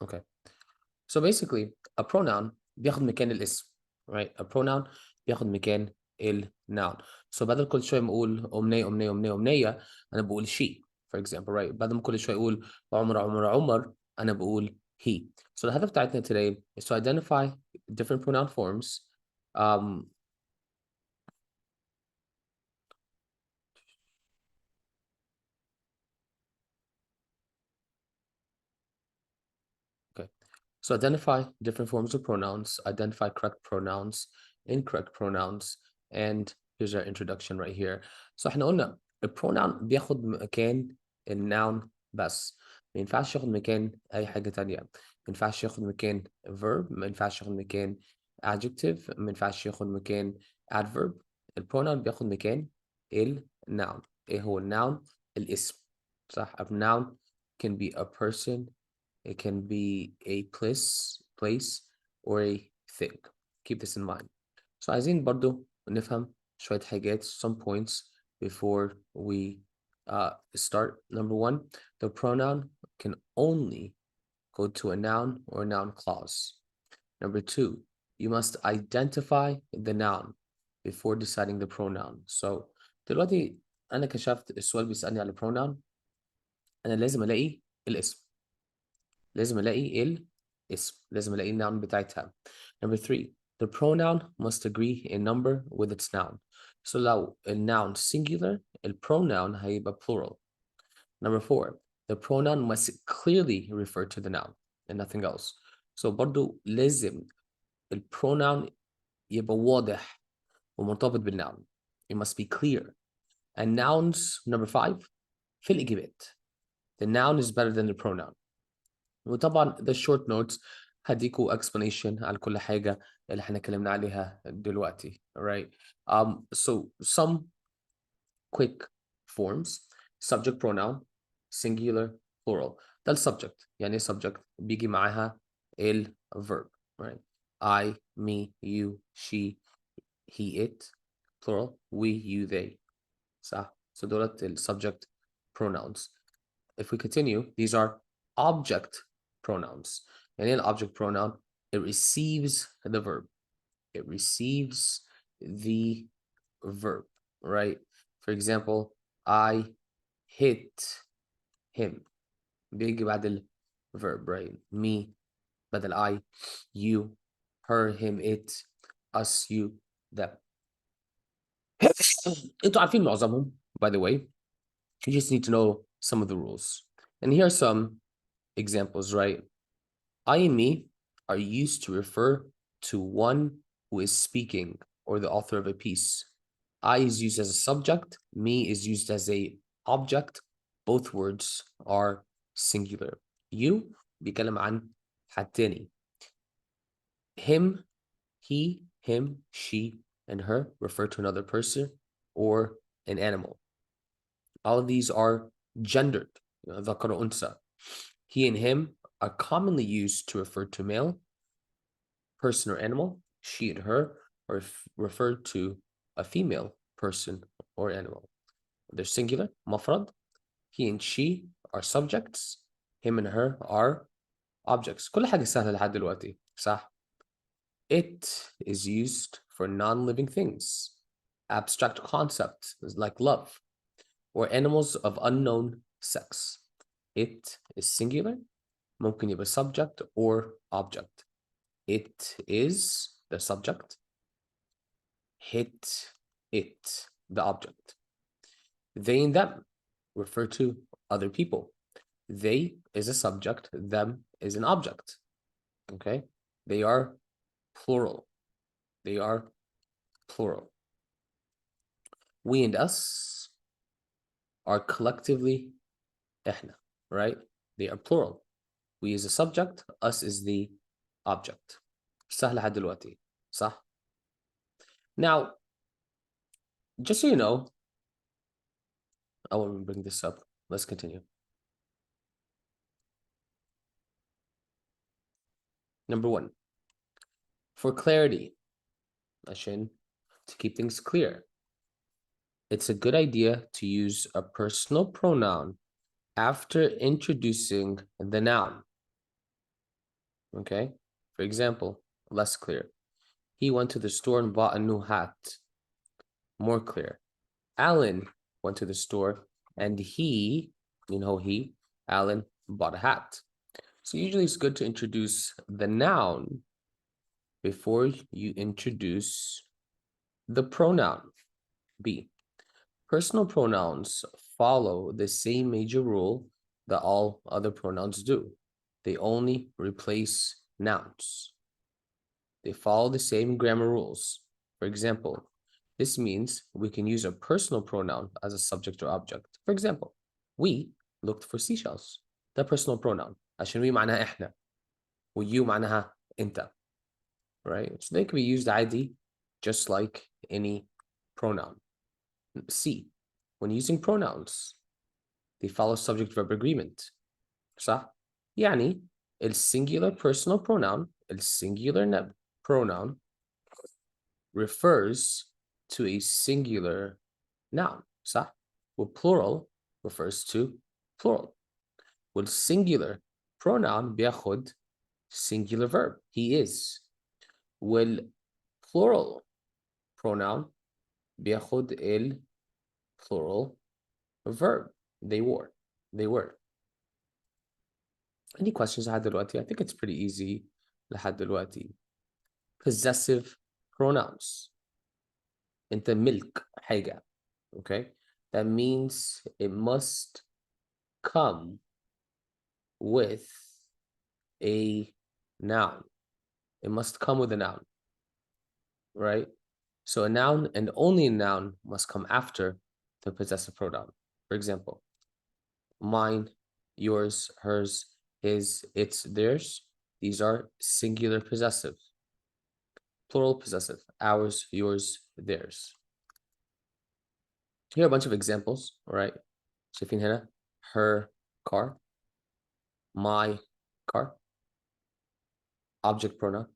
Okay. So basically a pronoun بياخد مكان الاسم. Right? A pronoun بياخد مكان noun. So بدل كل شوية ما أقول أمنية أنا بقول she. For example, right? بدل ما كل شوية أقول عمر أنا بقول he. So الهدف بتاعتنا today is to identify different pronoun forms. Okay. So identify different forms of pronouns, identify correct pronouns, incorrect pronouns, and here's our introduction right here. So احنا قلنا البروناون بياخد مكان النون بس. ما ينفعش ياخد مكان أي حاجة تانية. ما ينفعش ياخد مكان verb، ما ينفعش ياخد مكان adjective، ما ينفعش ياخد مكان adverb. البروناون بياخد مكان النون. ايه هو النون؟ الاسم. صح؟ A noun can be a person, it can be a place or a thing. Keep this in mind. So عايزين برضو نفهم شوية حاجات, some points before we start. Number one, the pronoun can only go to a noun or noun clause. Number two, you must identify the noun before deciding the pronoun. So دلوقتي أنا كشفت السؤال بيسألني على pronoun, أنا لازم ألاقي الاسم. لازم الاقي الاسم. لازم الاقي النون بتاعتها. Number three, the pronoun must agree in number with its noun. So لو الnoun singular, الpronoun هيبقى plural. Number four, the pronoun must clearly refer to the noun and nothing else. So برضو لازم الpronoun يبقى واضح ومرتبط بالnoun. It must be clear. And nouns, number five, في الإجابات. The noun is better than the pronoun. وطبعا the short notes هديكوا explanation على كل حاجة اللي احنا اتكلمنا عليها دلوقتي. Alright. So some quick forms: subject pronoun, singular, plural. ده السبجكت. يعني ايه subject؟ بيجي معاها verb. Right? I, me, you, she, he, it. Plural. We, you, they. صح. So دولت subject pronouns. If we continue, these are object pronouns. And in object pronoun, it receives the verb. It receives the verb, right? For example, I hit him. بيجي بعد verb, right? Me بدل I, you, her, him, it, us, you, them. انتوا عارفين معظمهم, by the way. You just need to know some of the rules. And here are some examples, right? I and me are used to refer to one who is speaking or the author of a piece. I is used as a subject, me is used as a object. Both words are singular. You بيتكلم عن حد تاني. Him, he, him, she, and her refer to another person or an animal. All of these are gendered. ذكر وأنثى. He and him are commonly used to refer to male, person or animal. She and her are referred to a female person or animal. They're singular, مفرد. He and she are subjects. Him and her are objects. كل حاجة سهلة لحد دلوقتي. صح. It is used for non-living things, abstract concepts like love, or animals of unknown sex. It is singular, ممكن يبقى subject or object. It is the subject. Hit it, the object. They and them refer to other people. They is a subject, them is an object. Okay? They are plural. They are plural. We and us are collectively إحنا, right? They are plural. We is a subject, us is the object. سهل لحد دلوقتي, صح? Now, just so you know, I want to bring this up. Let's continue. Number one, for clarity, عشان to keep things clear, it's a good idea to use a personal pronoun after introducing the noun. Okay? For example, less clear. He went to the store and bought a new hat. More clear. Alan went to the store and he, Alan bought a hat. So usually it's good to introduce the noun before you introduce the pronoun. B. Personal pronouns follow the same major rule that all other pronouns do. They only replace nouns. They follow the same grammar rules. For example, this means we can use a personal pronoun as a subject or object. For example, we looked for seashells. ده personal pronoun. عشان we معناها إحنا. و you معناها أنت. Right? So they can be used عادي, just like any pronoun. C. When using pronouns, they follow subject-verb agreement. صح؟ يعني singular personal pronoun, singular pronoun refers to a singular noun. صح؟ Plural refers to plural. Singular pronoun بياخد singular verb. He is. Plural pronoun بياخد plural verb. They were. Any questions لحد دلوقتي? I think it's pretty easy لحد دلوقتي. Possessive pronouns. أنت ملك حاجة. Okay? That means it must come with a noun. It must come with a noun. Right? So a noun and only a noun must come after the possessive pronoun. For example, mine, yours, hers, his, its, theirs. These are singular possessive. Plural possessive. Ours, yours, theirs. Here are a bunch of examples, all right? شايفين هنا her car, my car, object pronoun.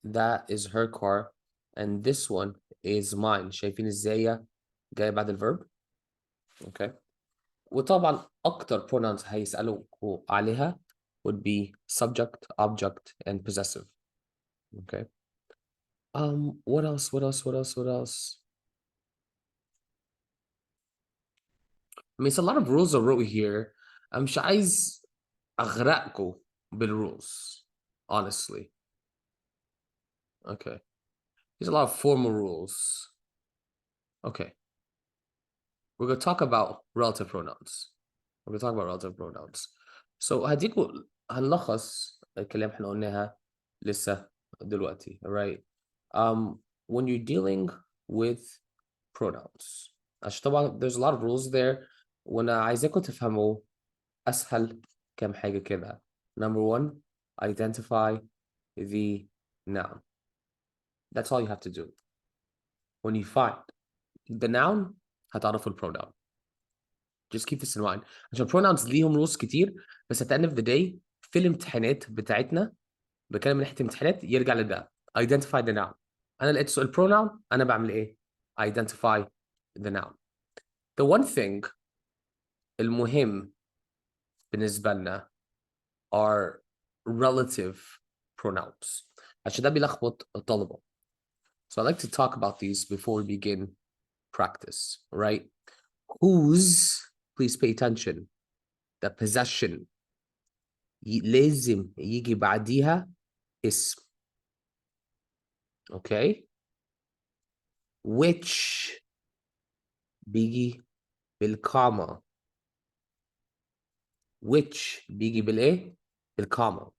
That is her car, and this one is mine. شايفين ازاي جاي بعد الverb? Okay. وطبعا أكتر pronouns هيسألوا عليها would be subject, object, and possessive. Okay. What else? I mean, it's a lot of rules I wrote here. I'm مش عايز أغرقكم بالrules, honestly. Okay. There's a lot of formal rules. Okay. We're going to talk about relative pronouns. So هنلخص الكلام احنا قلناها لسه دلوقتي, all right? When you're dealing with pronouns, عشان طبعا there's a lot of rules there, وانا عايزاكم تفهموا أسهل كام حاجة كده. Number one, identify the noun. That's all you have to do. When you find the noun, هتعرفوا pronoun. Just keep this in mind. عشان pronouns ليهم rules كتير, بس at the end of the day, في الامتحانات بتاعتنا, بكلم من ناحية الامتحانات, يرجع لده. Identify the noun. أنا لقيت سؤال pronoun, أنا بعمل إيه? Identify the noun. The one thing المهم بالنسبة لنا are relative pronouns. عشان ده بيلخبط الطلبة. So I'd like to talk about these before we begin practice, right? Whose, please pay attention, the possession لازم يجي بعديها اسم. Okay? Which بيجي بالكاما. Which بيجي بالإيه؟ بالكاما.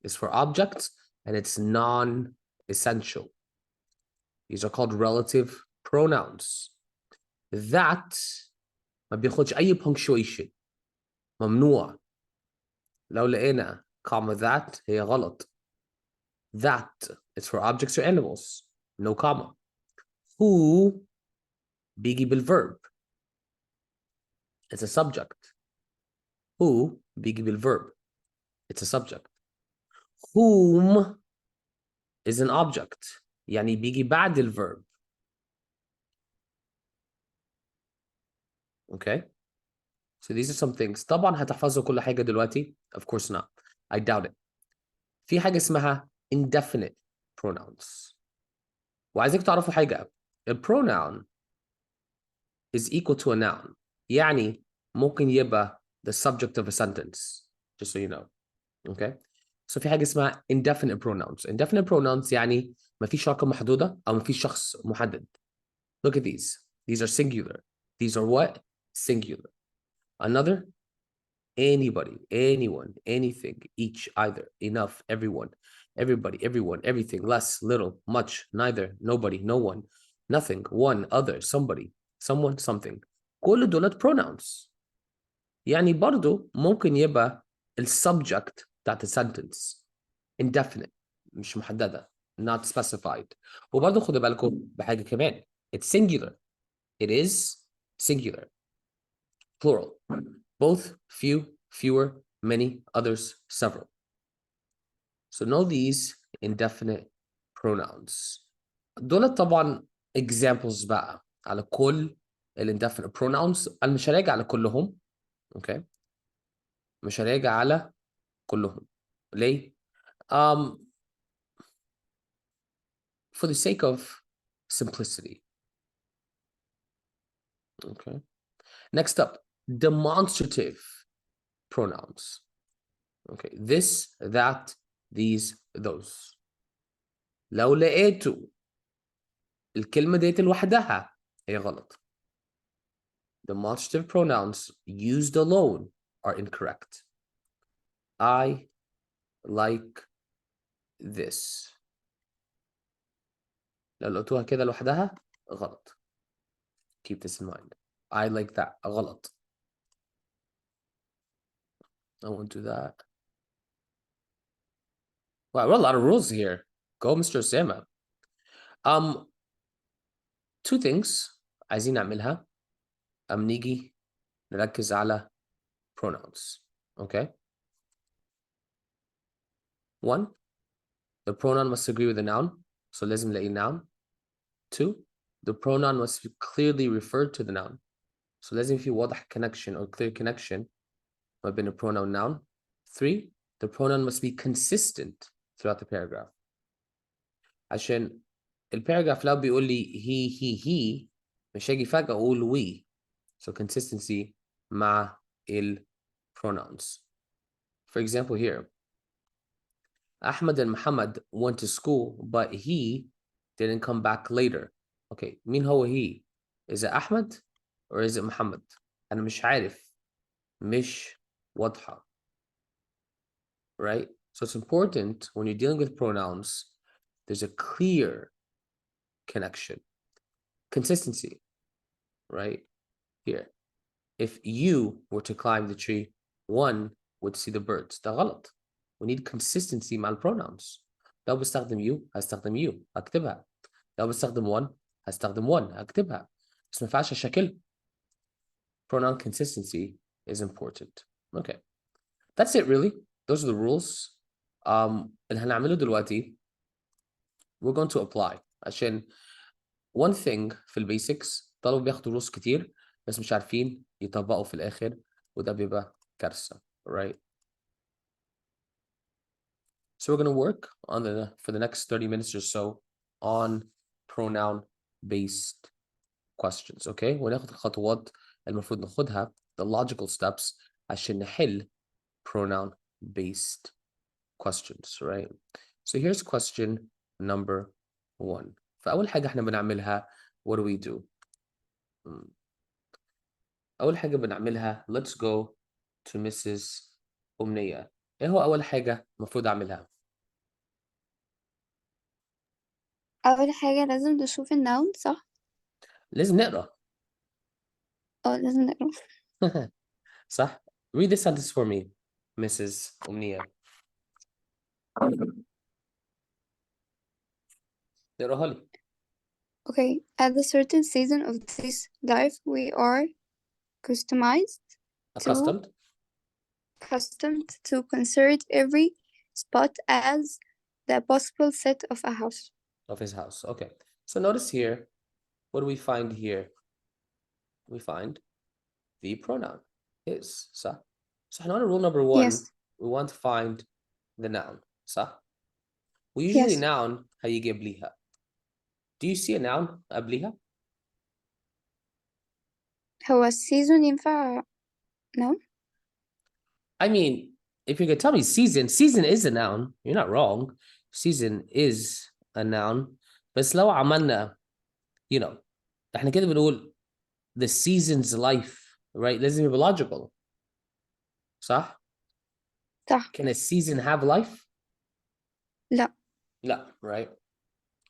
It's for objects and it's non-essential. These are called relative pronouns. That ما بياخدش أي punctuation. ممنوع. لو لقينا comma that هي غلط. That is for objects or animals. No comma. Who بيجي بالverb. It's a subject. Who بيجي بالverb. It's a subject. Whom is an object. يعني بيجي بعد الverb. Okay? So these are some things. طبعا هتحفظوا كل حاجة دلوقتي? Of course not. I doubt it. في حاجة اسمها indefinite pronouns. وعايزك تعرفوا حاجة. A pronoun is equal to a noun. يعني ممكن يبقى the subject of a sentence. Just so you know. Okay? So في حاجة اسمها indefinite pronouns. Indefinite pronouns يعني ما فيش رقم محدودة أو ما فيش شخص محدد. Look at these. These are singular. These are what? Singular. Another? Anybody, anyone, anything, each, either, enough, everyone, everybody, everyone, everything, less, little, much, neither, nobody, no one, nothing, one, other, somebody, someone, something. كل دولت pronouns. يعني برضو ممكن يبقى subject بتاعت sentence indefinite مش محددة not specified. وبرضو خدوا بالكم بحاجة كمان. It's singular. It is singular. Plural. Both, few, fewer, many, others, several. So know these indefinite pronouns. دول طبعا examples بقى على كل indefinite pronouns. أنا مش هراجع على كلهم. Okay. مش هراجع على كلهم. ليه؟ For the sake of simplicity. Okay. Next up, demonstrative pronouns. Okay. This, that, these, those. لو لقيتوا الكلمة ديت لوحدها هي غلط. Demonstrative pronouns used alone are incorrect. I like this. لو لقيتوها كده لوحدها غلط. Keep this in mind. I like that غلط. I won't do that. Wow, we're a lot of rules here. Go, Mr. Osama. Two things عايزين نعملها. نيجي نركز على pronouns. Okay? One, the pronoun must agree with the noun. So لازم نلاقي noun. Two, the pronoun must be clearly referred to the noun. So لازم في واضح connection or clear connection ما بين a pronoun noun. Three, the pronoun must be consistent throughout the paragraph. عشان الباراجراف لو بيقول لي he مش هاجي فجأة أقول we. So consistency مع ال pronouns. For example here, Ahmed and Muhammad went to school, but he didn't come back later. Okay, مين هو he? Is it Ahmed or is it Muhammad? أنا مش عارف. مش واضحة. Right? So it's important when you're dealing with pronouns, there's a clear connection. Consistency. Right? Here. If you were to climb the tree, one would see the birds. ده غلط. We need consistency مع pronouns. لو بستخدم you هستخدم you هكتبها. لو بستخدم one هستخدم one هكتبها. بس ما ينفعش أشكل. Pronoun consistency is important. Okay. That's it really. Those are the rules. اللي هنعمله دلوقتي we're going to apply. عشان one thing في البيسكس طلبوا بياخدوا rules كتير بس مش عارفين يطبقوا في الآخر وده بيبقى كارثة. Right? So we're going to work on for the next 30 minutes or so on pronoun-based questions, okay? وناخد الخطوات المفروض ناخدها, the logical steps عشان نحل pronoun-based questions, right? So here's question number 1. فأول حاجة احنا بنعملها, what do we do? أول حاجة بنعملها, let's go to Mrs. أمنية. إيه هو أول حاجة المفروض أعملها؟ أول حاجة لازم نشوف النون صح؟ لازم نقرأ. لازم نقرا. صح؟ Read this sentence for me, Mrs. أمنية. اقراها لي. Okay, at a certain season of this life, we are Accustomed accustomed to consider every spot as the possible set of a house. of his house. Okay. So notice here, what do we find here? We find the pronoun is. So احنا on rule number 1, Yes. we want to find the noun. صح؟ وusually Yes. noun هيجي قبليها. Do you see a noun قبليها؟ هو السيزون ينفع no؟ I mean, if you could tell me season is a noun. You're not wrong. Season is a noun. بس لو عملنا, you know, احنا كده بنقول the season's life, right? لازم يبقى logical. صح؟ صح. Can a season have life? لا. لا, right?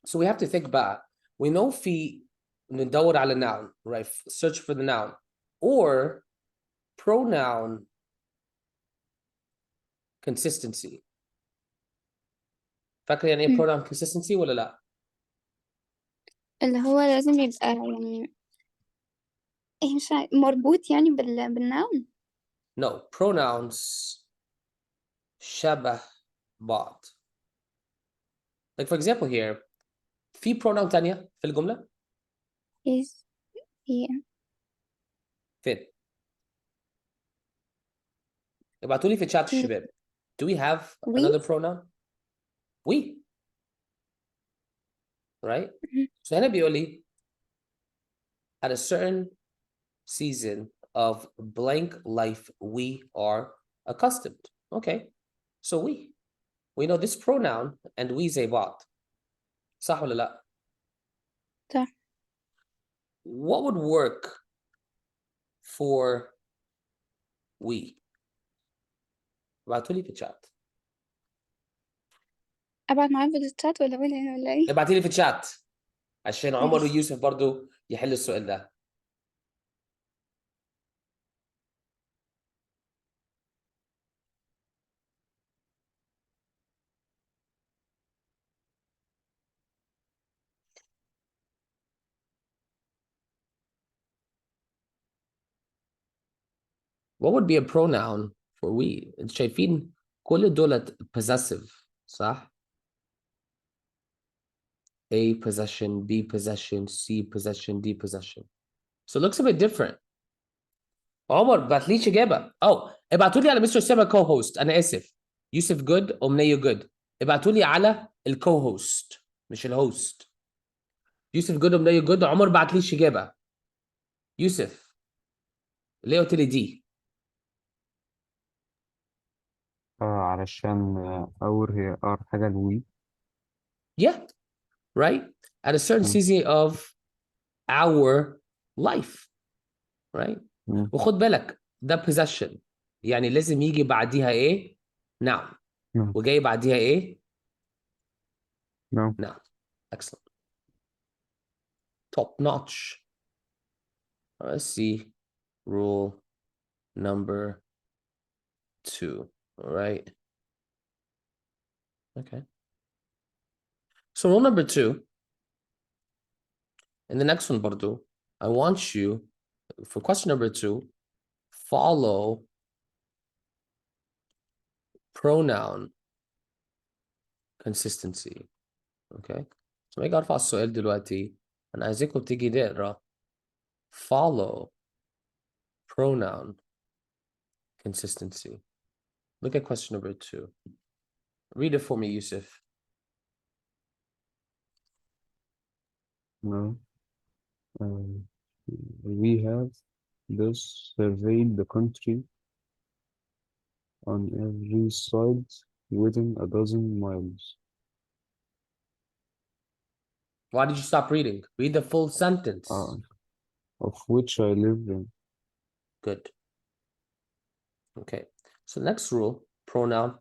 So we have to think back. We know في ندور على noun, right? Search for the noun. Or pronoun consistency. فاكر يعني ايه pronoun consistency ولا لا؟ اللي هو لازم يبقى يعني إيه مش مربوط يعني بالنوم. No, pronouns شبه بعض. Like for example here, في pronoun تانية في الجملة؟ is yeah. فين؟ ابعتوا لي في chat الشباب. Do we have we another pronoun? We. Right? So هنا بيقول لي at a certain season of blank life we are accustomed. Okay. So we know this pronoun and we زي بعض. صح ولا لا؟ صح. What would work for we? ابعتوا لي في chat. أبعد معاه في الشات ولا ولا إيه؟ ابعتي لي في chat عشان عمر ماشي. ويوسف برضو يحل السؤال ده. What would be a pronoun for we? انتوا شايفين كل دولت possessive صح؟ A possession, B possession, C possession, D possession. So it looks a bit different. عمر بعتليش إجابة. ابعتوا لي على مستر أسامة كو هوست. أنا آسف. يوسف جود أمنية جود. ابعتوا لي على الكو هوست مش الهوست. يوسف جود أمنية جود. عمر بعتليش إجابة. يوسف ليه قلت لي دي؟ علشان اور هي حاجة الوي. Yeah, right? At a certain season of our life, right? وخد بالك ده possession يعني لازم يجي بعديها ايه؟ noun. وجاي بعديها ايه؟ noun. Excellent. Top notch. Let's see. Rule number 2. All right. Okay. So rule number 2. In the next one, برضو, I want you, for question number 2, follow pronoun consistency. Okay. So ما يجي ارفع السؤال دلوقتي. أنا عايزكم تيجي نقرا follow pronoun consistency. Look at question number 2. Read it for me, Yusuf. No. We have thus surveyed the country on every side within a dozen miles. Why did you stop reading? Read the full sentence. Of which I live in. Good. Okay. So next rule, pronoun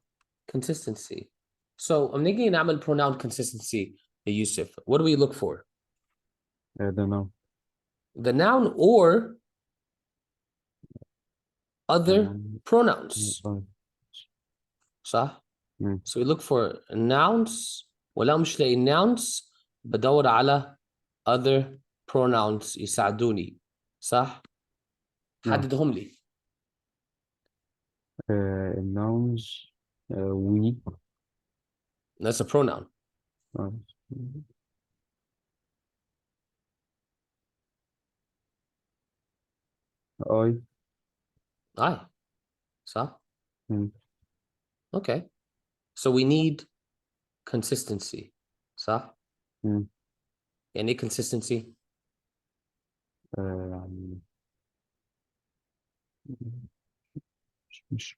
consistency. So I'm thinking نعمل pronoun consistency, Yusuf. What do we look for? I don't know. The noun or other pronouns. صح؟ So we look for nouns. ولو مش لاقي nouns بدور على other pronouns يساعدوني. صح؟ حددهم لي. Nouns, we. That's a pronoun. I. صح؟ Okay. So we need consistency. صح؟ مم. يعني ايه consistency؟ يعني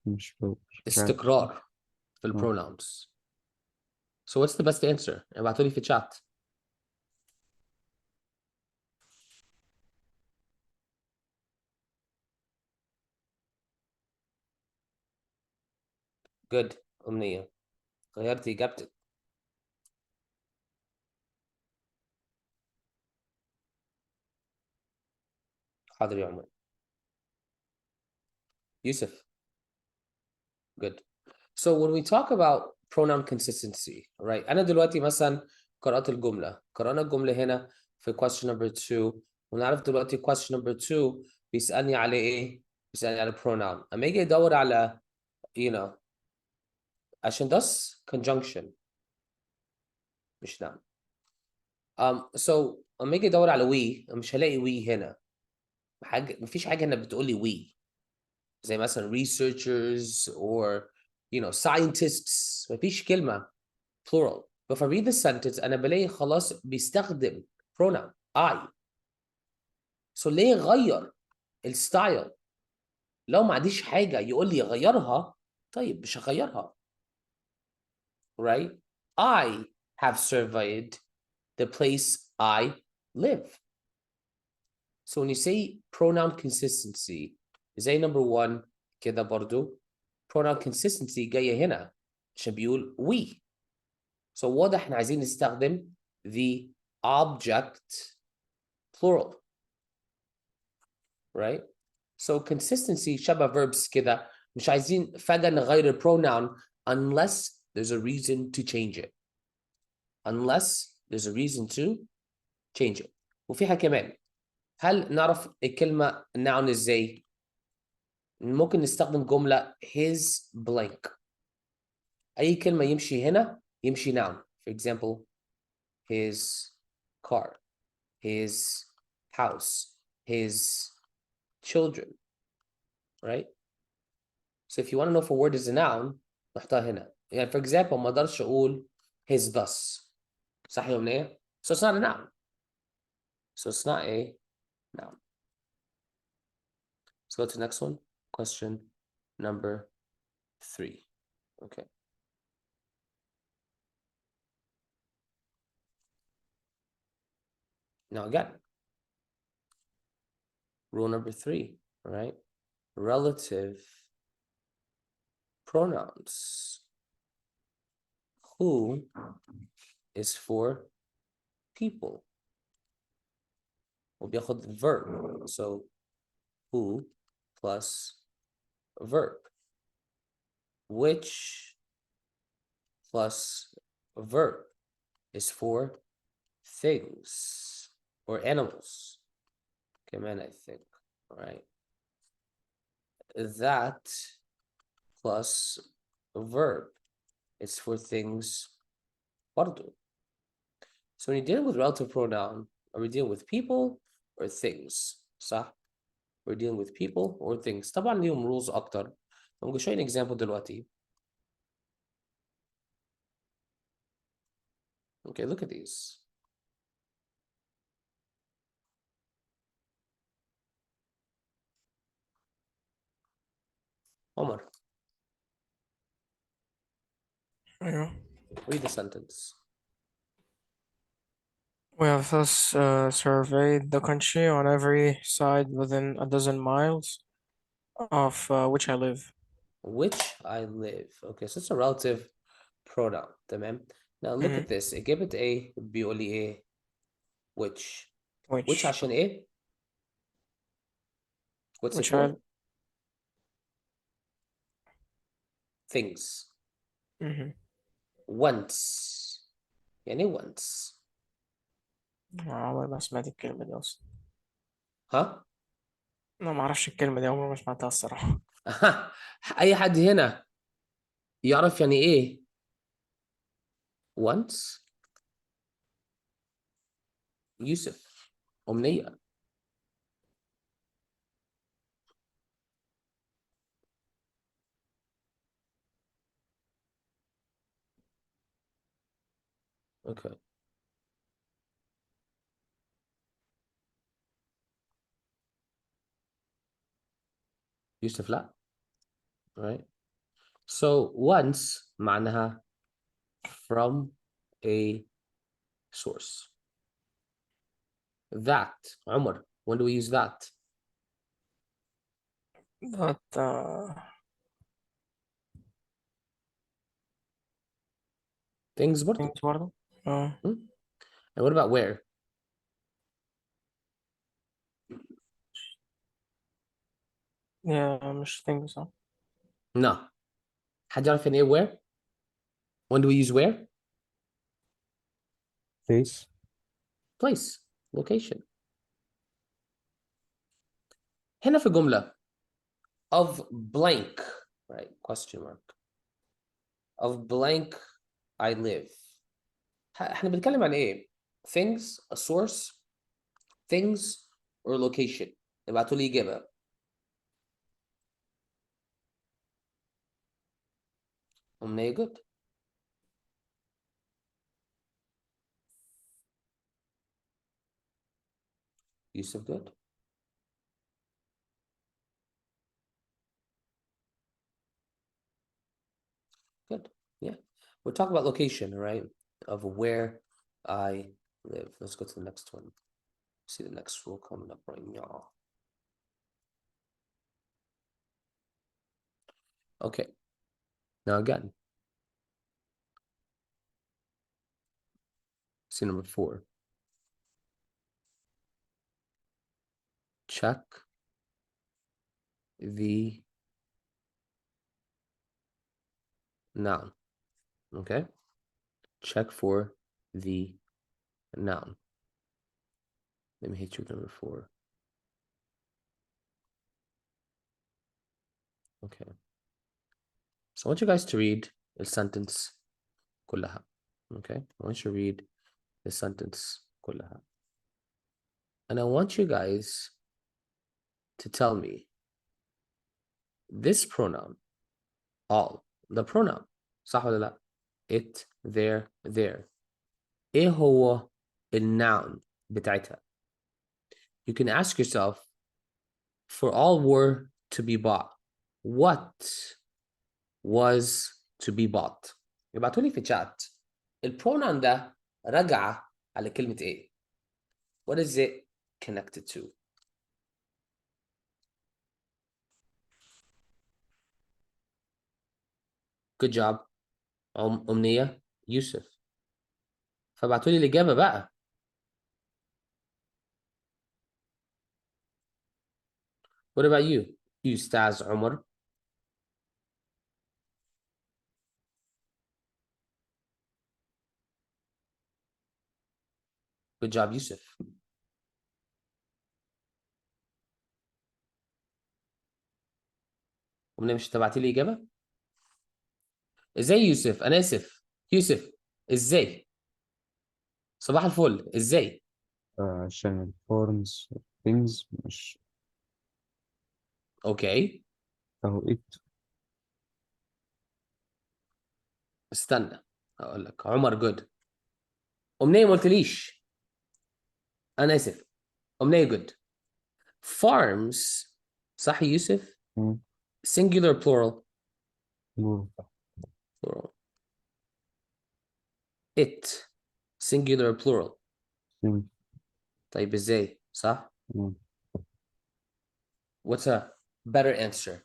مش عارف. استقرار في pronouns. So what's the best answer? ابعتوا لي في chat. Good. أمنية. غيرتي إجابتك. حاضر يا عمر. Yusuf. Good. So when we talk about pronoun consistency, right? أنا دلوقتي مثلا قرأت الجملة. قرأنا الجملة هنا في question number 2. ونعرف دلوقتي question number 2 بيسألني على إيه؟ بيسألني على pronoun. أما يجي يدور على you know عشان das conjunction مش noun. So أما يجي يدور على we مش هلاقي we هنا. مفيش حاجة هنا بتقول لي we. زي مثلا researchers or scientists. مفيش كلمة plural. But if I read the sentence أنا بلاقي خلاص بيستخدم pronoun I. So ليه غير الستايل؟ لو ما عنديش حاجة يقول لي غيرها طيب مش هغيرها. Right? I have surveyed the place I live. So when you say pronoun consistency زي number 1 كده برضو pronoun consistency جاية هنا عشان بيقول we. So واضح احنا عايزين نستخدم the object plural. Right? So consistency شبه verbs كده مش عايزين فجأة نغير ال pronoun unless there's a reason to change it. Unless there's a reason to change it. وفيها كمان هل نعرف الكلمة noun ازاي؟ ممكن نستخدم جملة his blank. أي كلمة يمشي هنا يمشي noun. For example, his car, his house, his children. Right? So if you want to know if a word is a noun نحطها هنا. يعني for example ما اقدرش اقول his bus. صح يا أمنية؟ So it's not a noun. So it's not a noun. Let's go to the next one. Question number 3. Okay. Now again, rule number 3, right? Relative pronouns. Who is for people. وبياخد verb. So who plus verb. Which plus verb is for things or animals. كمان I think, right? That plus verb is for things برضو. So when you're dealing with relative pronoun, are we dealing with people or things? صح? We're dealing with people or things. طبعا ليهم rules أكتر. I'm going to show you an example دلوقتي. Okay, look at these. Omar, Yeah. read the sentence. We have thus surveyed the country on every side within a dozen miles of which I live. Which I live. Okay, so it's a relative pronoun. تمام. Now look Mhm. at this. إجابة A بيقول لي إيه؟ Which. Which Which عشان إيه؟ What's it which for? I Things. mhm. Once. يعني إيه once؟ عمري ما سمعت الكلمة دي أصلا. ها؟ أنا ما أعرفش الكلمة دي، عمري ما سمعتها الصراحة. أي حد هنا يعرف يعني إيه once؟ يوسف. أمنية. Okay. يوسف لا. Right. So once معناها from a source. That عمر, when do we use that? That Things برضه. things برضه. And what about where? Yeah, مش things. No. حد يعرف يعني ايه where? When do we use where? Place. Place. Location. هنا في جملة of blank, right? Question mark. Of blank I live. احنا بنتكلم عن ايه؟ Things, a source, things, or location. ابعتوا لي إجابة. أمنية good. Yusuf good. Good. Yeah. We're talking about location, right? Of where I live. Let's go to the next one. See the next rule coming up right now. Okay. Now again. See number 4. Check the noun. Okay. Check for the noun. Let me hit you with number 4. Okay. So I want you guys to read the sentence كلها. Okay. I want you to read the sentence كلها. And I want you guys to tell me this pronoun, all, the pronoun, صح ولا لا? It, there. إيه هو الnoun بتاعتها? You can ask yourself, for all were to be bought, what was to be bought? ابعتوا لي في chat البرونان ده راجعة على كلمة إيه؟ What is it connected to? Good job. أمنية يوسف. فابعتوا لي الإجابة بقى. What about you? أستاذ عمر. Good job, يوسف. أمنية مش تبعتي لي إجابة؟ إزاي يوسف؟ أنا آسف. يوسف إزاي؟ صباح الفل إزاي؟ عشان ال forms things مش أوكي. أهو it. استنى أقول لك عمر جود. أمنية ما قلتليش. أنا آسف. أمنية جود. Farms صح يوسف؟ مم. Singular plural. plural. Plural. It singular plural. Thing. طيب إزاي؟ صح؟ مم. What's a better answer?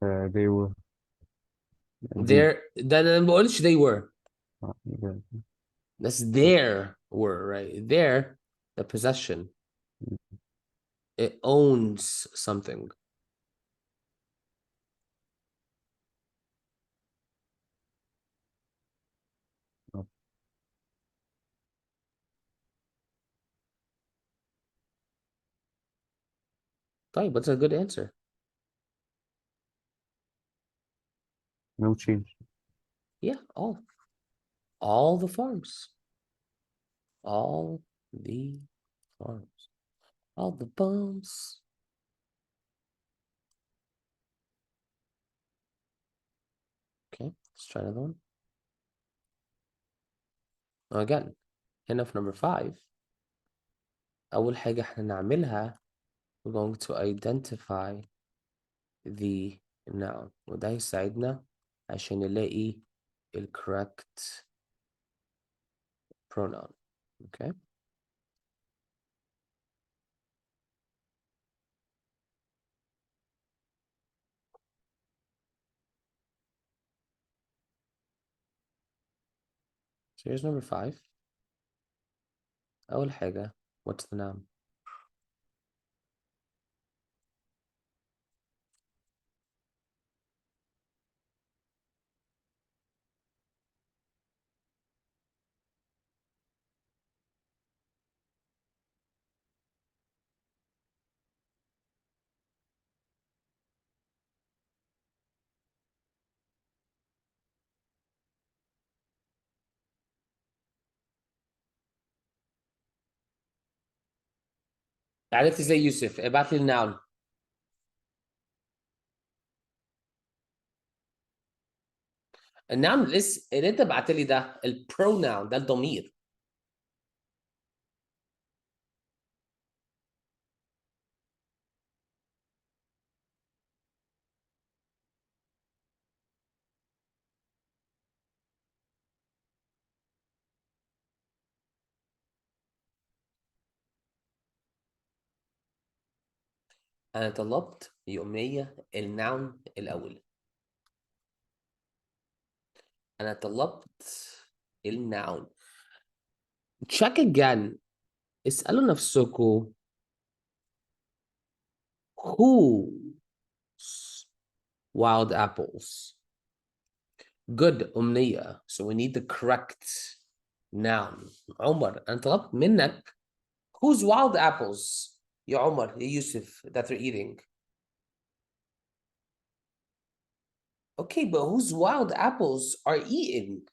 They were. There ده أنا ما بقولش they were. Yeah. That's there were, right? There, the possession. It owns something. Oh. طيب, what's a good answer? No change. Yeah, all the farms. All the farms. All the bums. Okay, let's try another one. Again هنا في number 5 أول حاجة احنا نعملها we're going to identify the noun وده هيساعدنا عشان نلاقي ال correct pronoun. Okay. So here's number 5. أول حاجة what's the noun? عرفت ازاي يوسف؟ ابعت لي الناون. الناون اللي انت بعت لي ده البروناون ده الضمير. انا طلبت يومية الناون الاول. انا طلبت الناون. check again. اسألوا نفسكم whose wild apples. Good أمنية. So we need the correct noun. عمر أنا طلبت منك whose wild apples يا عمر يا يوسف that they're eating. Okay, but whose wild apples are eaten?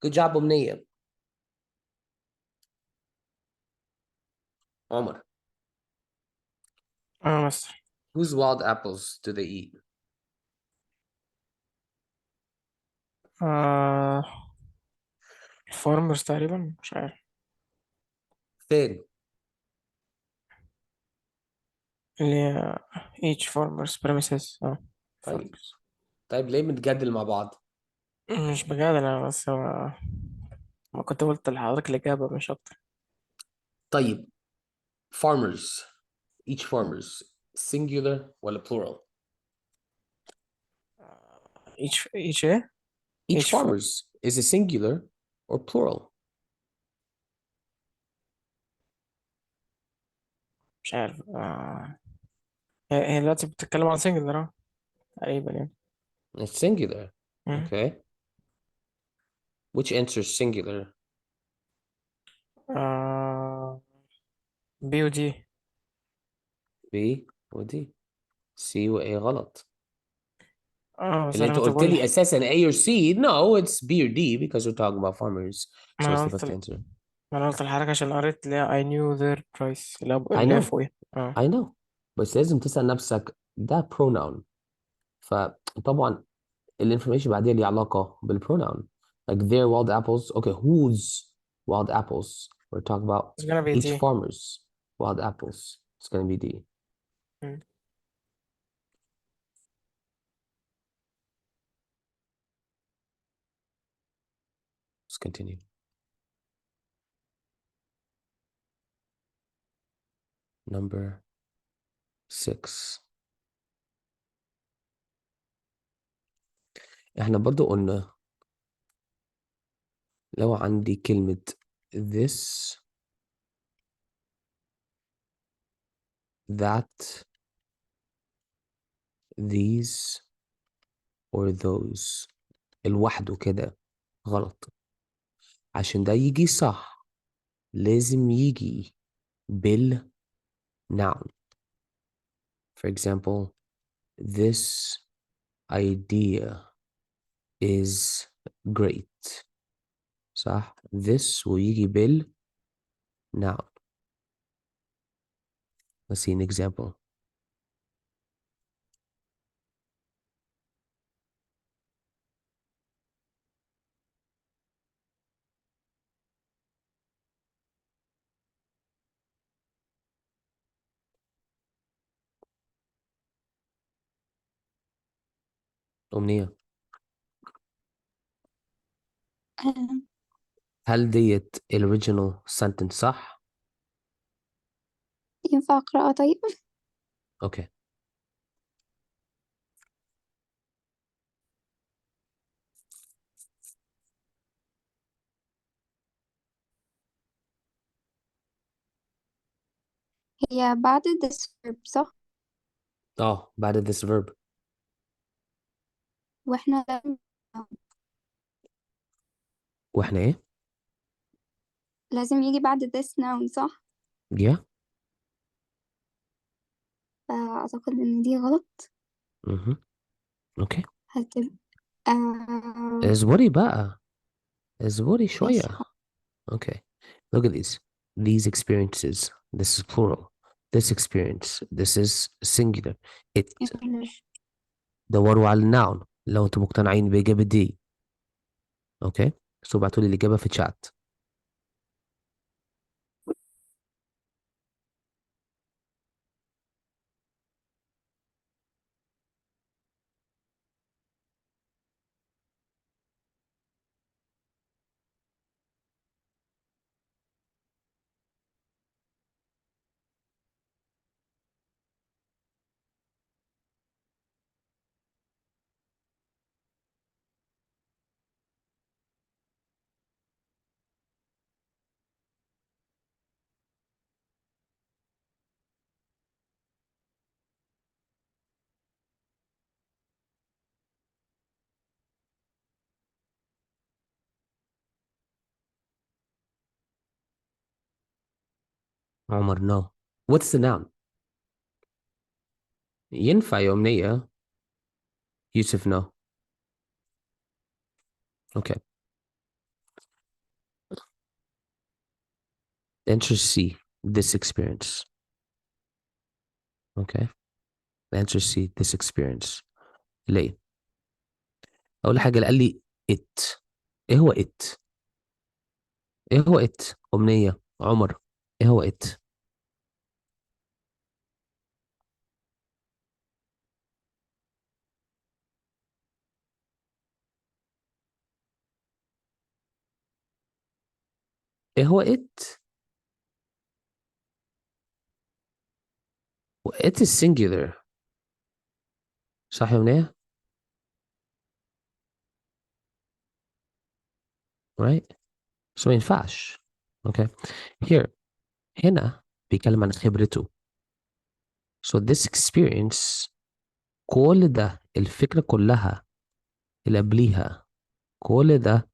Good job أمنية. عمر مستر. whose wild apples do they eat? الفارمرز تقريبا مش عارف. فين؟ اللي هي each farmers premises طيب farmers. طيب ليه بنتجادل مع بعض؟ مش بجد انا بس ما كنت قلت لحضرتك الإجابة مش أكتر. طيب farmers each farmers singular ولا plural؟ each ايه؟ Each each farm. farmers is a singular or plural. مش عارف هي دلوقتي بتتكلم عن singular تقريبا يعني. It's singular. مم. Okay. Which answer is singular? بي ودي. B و D. C و A غلط. بس اللي أنا انت كنت قلت بقول لي اساسا A or C. No, it's B or D because we're talking about farmers. ما So أنا it's the قلت best answer. ما أنا قلت لحضرتك عشان قريت اللي هي I knew their price I اللي هي know. فوقيها. I know. بس لازم تسأل نفسك ده pronoun. فطبعا الانفورميشن بعدين ليه علاقة بالpronoun. Like their wild apples. Okay, whose wild apples? We're talking about It's gonna be each D. farmer's wild apples. It's gonna be D. مم. Let's continue. Number 6. احنا برضو قلنا لو عندي كلمة this, that, these, or those لوحده كده غلط. عشان ده يجي صح لازم يجي noun. For example, this idea is great. صح؟ This ويجي noun. Let's see an example. أمنية، آم، هل ديت الأوريجينال sentence صح؟ ينفع أقرأها طيب؟ أوكي. هي بعد this verb صح؟ بعد this verb. واحنا وإحنا إيه؟ لازم يجي بعد this noun صح؟ Yeah. فأعتقد إن دي غلط. أوكي. هتبقى اصبري بقى، اصبري ماشي. شوية. Okay. Look at these. These experiences. This is plural. This experience. This is singular. It. English. دوروا على الناون لو انتم مقتنعين بإجابة دي. اوكي. سو ابعتوا لي الإجابة في الشات. عمر no. What's the noun? ينفع يا أمنية. يوسف no. Okay. Answer C. This experience. Okay. Answer C. This experience. ليه؟ أول حاجة اللي قال لي it. إيه هو it؟ إيه هو it؟ أمنية عمر. إيه هو it؟ إيه هو it؟ it is singular. صح يا أمنية؟ Right? So ما ينفعش. Okay. Here. هنا بيتكلم عن خبرته. So this experience كل ده الفكرة كلها اللي قبليها كل ده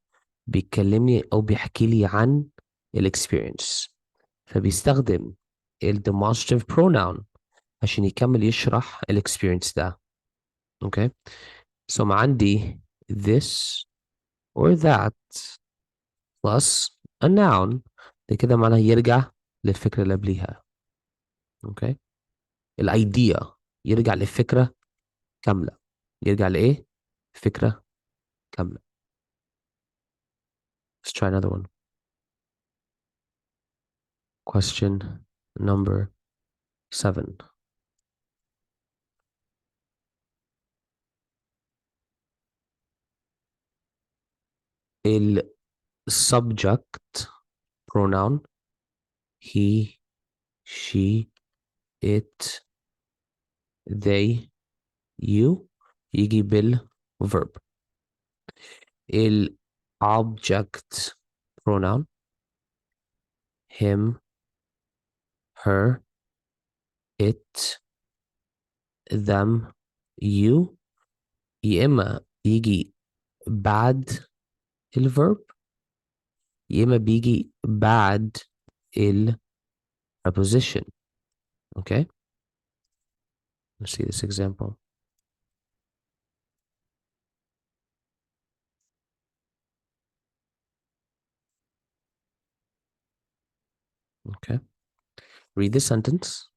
بيكلمني أو بيحكي لي عن experience. فبيستخدم demonstrative pronoun عشان يكمل يشرح experience ده. Okay. So ما عندي this or that plus a noun. ده كده معناه يرجع للفكرة اللي قبليها. Okay. الايديا يرجع لفكرة كاملة. يرجع لإيه؟ فكرة كاملة. Let's try another one. Question number 7. ال subject pronoun he, she, it, they, you يجي بالverb. ال object pronoun him, her, it, them, you يا إما يجي بعد الverb يا إما بيجي بعد ال preposition. Okay. Let's see this example. Okay. Read the sentence.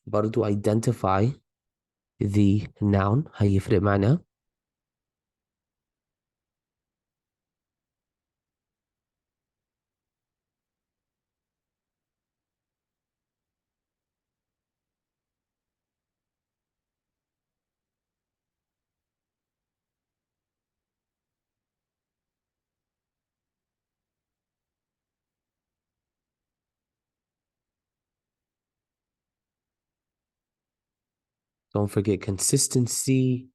برضو identify the noun هيفرق معنا. Don't forget consistency.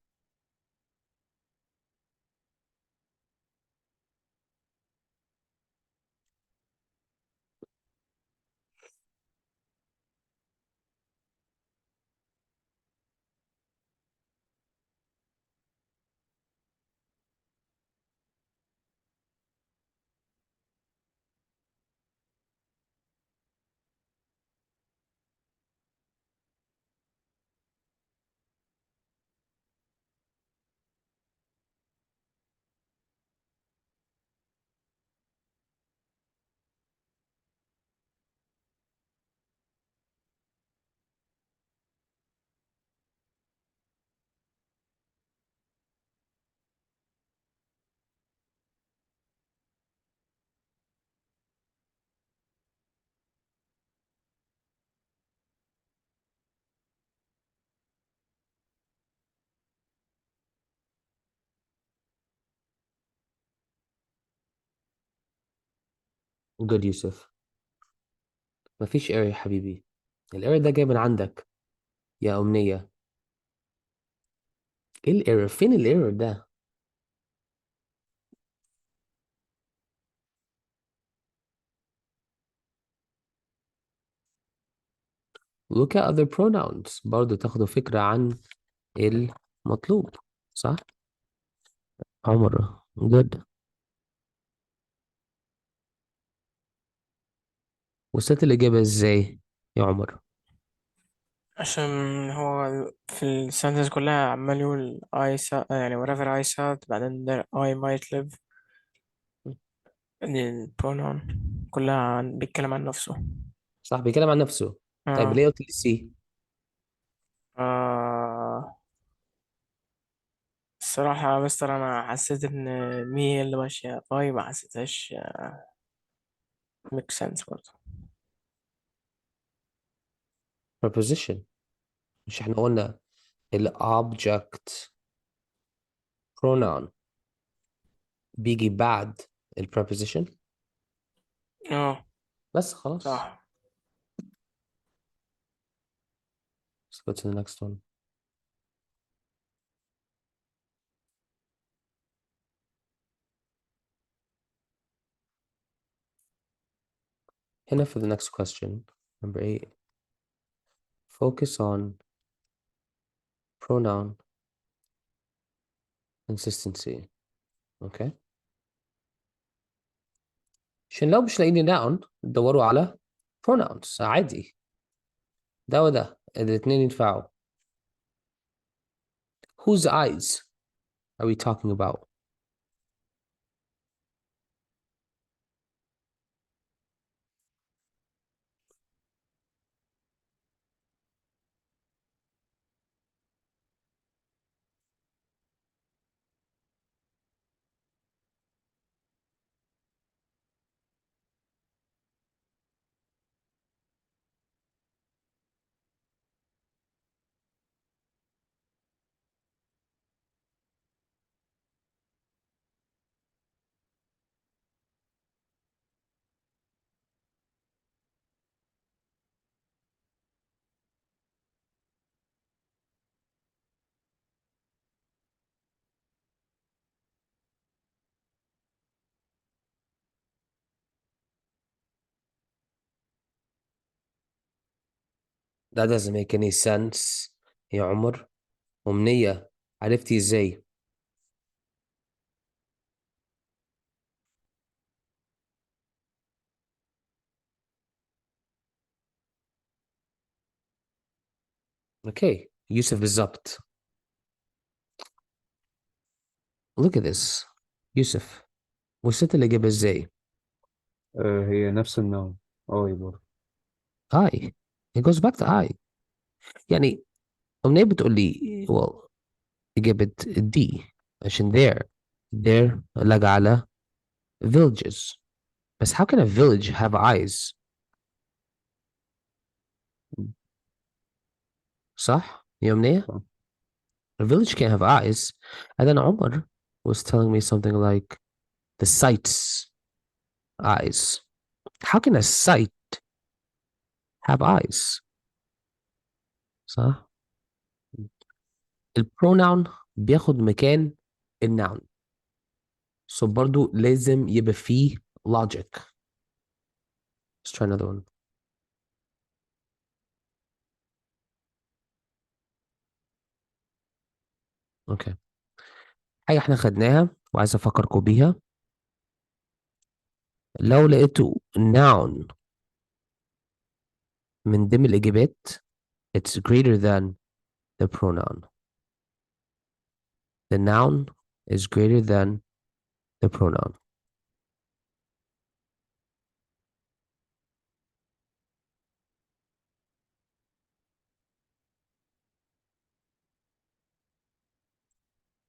Good يوسف. مفيش error يا حبيبي. الerror ده جاي من عندك يا أمنية. ايه الايرور؟ فين الايرور ده؟ look at other pronouns برضه تاخدوا فكرة عن المطلوب. صح؟ عمر good. وصلت الإجابة ازاي يا عمر؟ عشان هو في السنتنس كلها عمال يقول I sat يعني wherever I sat بعدين there I might live. البرونون كلها بيتكلم عن نفسه. صح، بيتكلم عن نفسه. طيب اه ليه قلت لي سي؟ الصراحة يا مستر أنا حسيت إن مي هي اللي ماشية باي ما حسيتهاش ميك سنس برضه. preposition. مش احنا قلنا الobject pronoun بيجي بعد preposition؟ اه بس خلاص. صح. Let's go to the next one. هنا for the next question, number 8. Focus on pronoun consistency. Okay. عشان لو مش لاقيين noun تدوروا على pronouns عادي. ده وده الاتنين ينفعوا. Whose eyes are we talking about? That doesn't make any sense يا عمر. أمنية، عرفتي ازاي؟ اوكي يوسف بالظبط. Look at this. يوسف وصلت الإجابة ازاي؟ هي نفس النوع. برضه. I. It goes back to I. يعني أمنية بتقول لي well إجابة D عشان there لاجع على villages. بس how can a village have eyes؟ صح يا أمنية؟ صح. A village can't have eyes. And then Omar was telling me something like the sight's eyes. How can a sight have eyes? صح؟ البروناون بياخد مكان الناون، so برضو لازم يبقى فيه logic. Let's try another one. Okay. حاجة احنا خدناها وعايز افكركم بيها. لو لقيتوا noun من ضمن الإجابات it's greater than the pronoun. The noun is greater than the pronoun.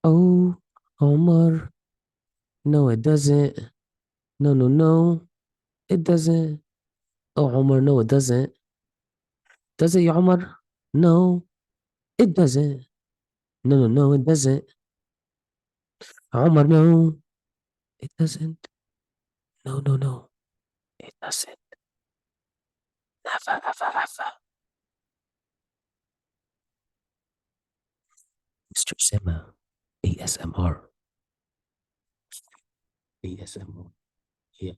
Oh, Omar. No, it doesn't. No, no, no. It doesn't. Oh, Omar, no, it doesn't. Does it, يا عمر? No, it doesn't. No, no, no, it doesn't. Omar, no, it doesn't. No, no, no, it doesn't. Never, ever, ever. Mr. Sima, ASMR. ASMR. Yeah.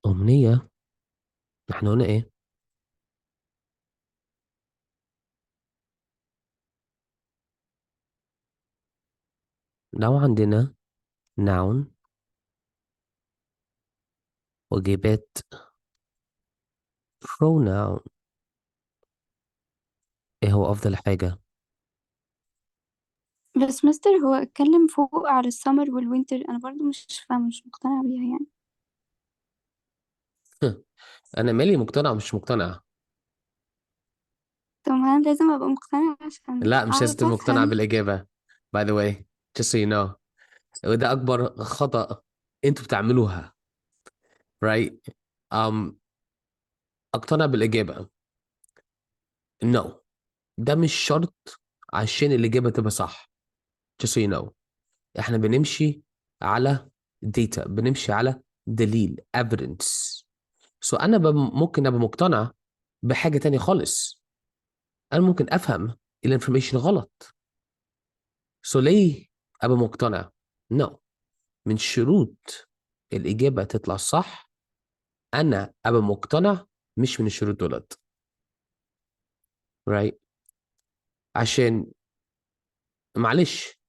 أمنية. احنا هنا ايه؟ لو عندنا noun وجبت pronoun، ايه هو أفضل حاجة؟ بس مستر هو اتكلم فوق على السمر والوينتر، انا برضو مش فاهمة، مش مقتنعة بيها يعني. أنا مالي مقتنع مش مقتنع؟ طب ما انا لازم ابقى مقتنعة عشان لا، مش لازم اعرف تبقى مقتنع افهم. بالإجابة. by the way, just so you know. وده أكبر خطأ أنتوا بتعملوها. right. أقتنع بالإجابة. no. ده مش شرط عشان الإجابة تبقى صح. just so you know. احنا بنمشي على data، بنمشي على دليل evidence. so أنا ممكن أبقى مقتنع بحاجة تانية خالص. أنا ممكن أفهم الانفورميشن غلط. so ليه أبقى مقتنع؟ no. من شروط الإجابة تطلع صح أنا أبقى مقتنع، مش من الشروط دولت. right. عشان معلش،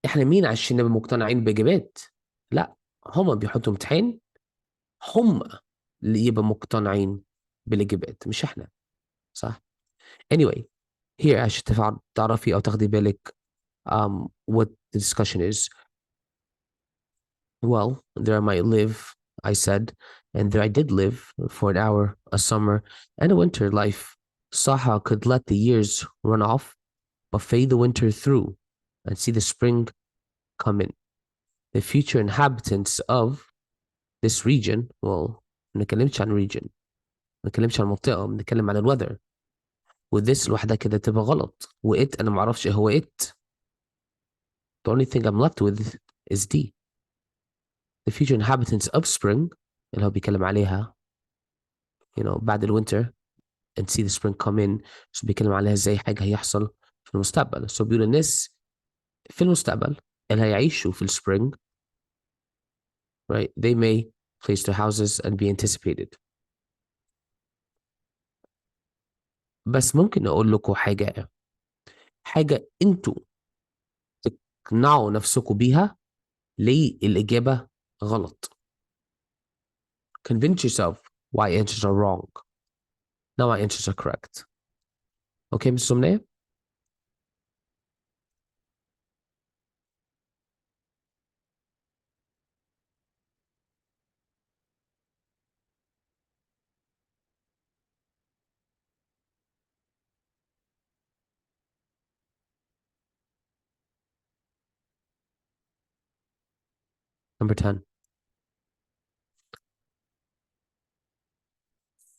احنا مين عشان نبقى مقتنعين بإجابات؟ لا، هما بيحطوا امتحان، هما اللي يبقى مقتنعين بالإجابات مش احنا. صح. anyway, here عشان تعرفي أو تاخدي بالك what the discussion is. well, there I might live, I said, and there I did live for an hour, a summer, and a winter life. Saha could let the years run off, but fade the winter through and see the spring come in. The future inhabitants of this region, well, ما بنتكلمش عن region، ما بنتكلمش عن منطقة، بنتكلم عن الweather. وthis لوحدها كده تبقى غلط. وit أنا معرفش إيه هو it. The only thing I'm left with is D. The future inhabitants of spring اللي هو بيتكلم عليها بعد الوينتر and see the spring come in. so بيتكلم عليها ازاي حاجة هيحصل في المستقبل. so بيقول الناس في المستقبل اللي هيعيشوا في السبرينج right they may place their houses and be anticipated. بس ممكن اقول لكم حاجة انتوا تقنعوا نفسكم بيها ليه الإجابة غلط. convince yourself why answers are wrong. Now my answers are correct. Okay, Mr. Sumnaya? Number 10.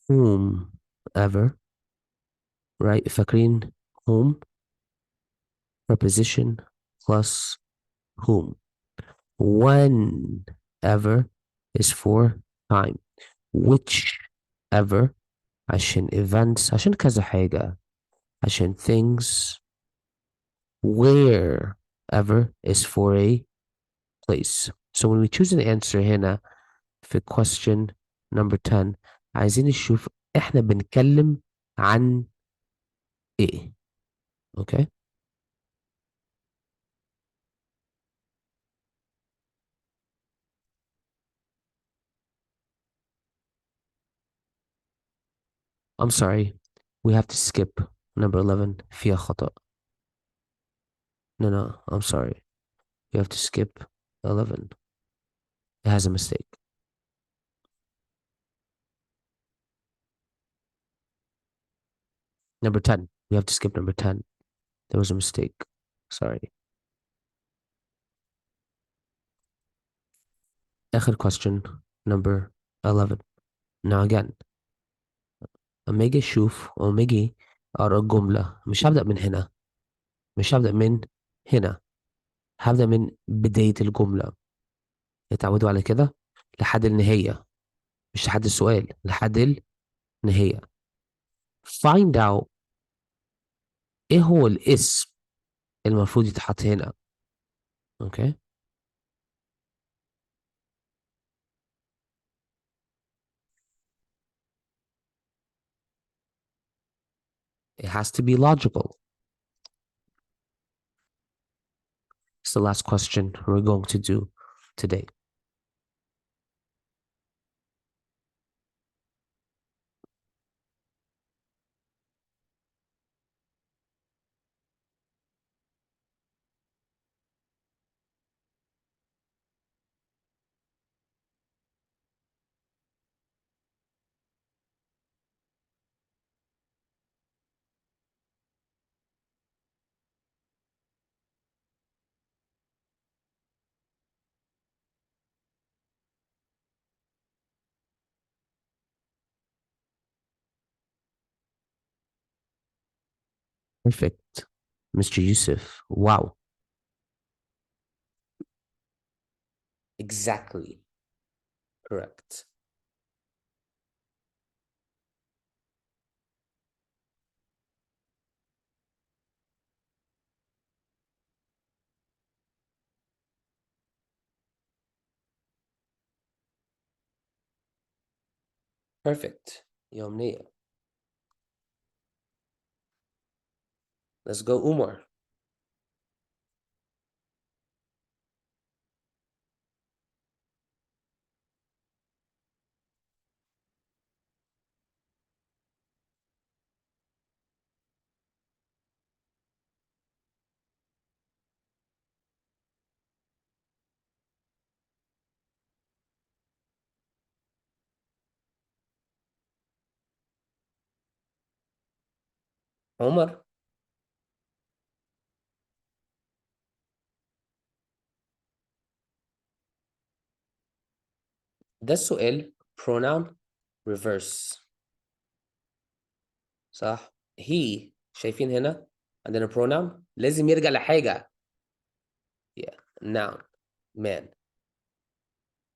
Whomever, right? فاكرين whom, preposition plus whom. Whenever is for time. Whichever عشان events, عشان كذا حاجة, عشان things. Wherever is for a place. So when we choose an answer هنا في question number 10 عايزين نشوف احنا بنتكلم عن ايه. Okay? I'm sorry. We have to skip number 11. فيها خطأ. No, I'm sorry. We have to skip 11. It has a mistake. Number 10. We have to skip number 10. There was a mistake. Sorry. آخر question number 11. Now again. أما أجي أشوف أو أما أجي أقرأ الجملة مش هبدأ من هنا. مش هبدأ من هنا. هبدأ من بداية الجملة. اتعودوا على كده لحد النهاية. مش لحد السؤال. لحد النهاية. Find out إيه هو الاسم المفروض يتحط هنا. Okay? It has to be logical. It's the last question we're going to do today. Perfect. Mr. Yusuf. Wow. Exactly. Correct. Perfect. يومنية. Let's go, Umar. عمر. ده السؤال pronoun reverse. صح؟ he شايفين هنا عندنا pronoun لازم يرجع لحاجة. Yeah. Noun. Man.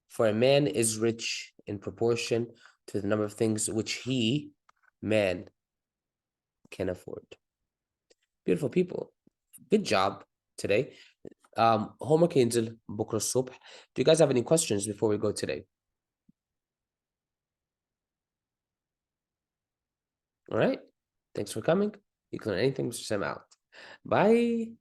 For a man is rich in proportion to the number of things which he, man, can afford. Beautiful people. Good job today. Homework ينزل بكرة الصبح. Do you guys have any questions before we go today? All right. Thanks for coming. You can learn anything, Mr. Sam out. Bye.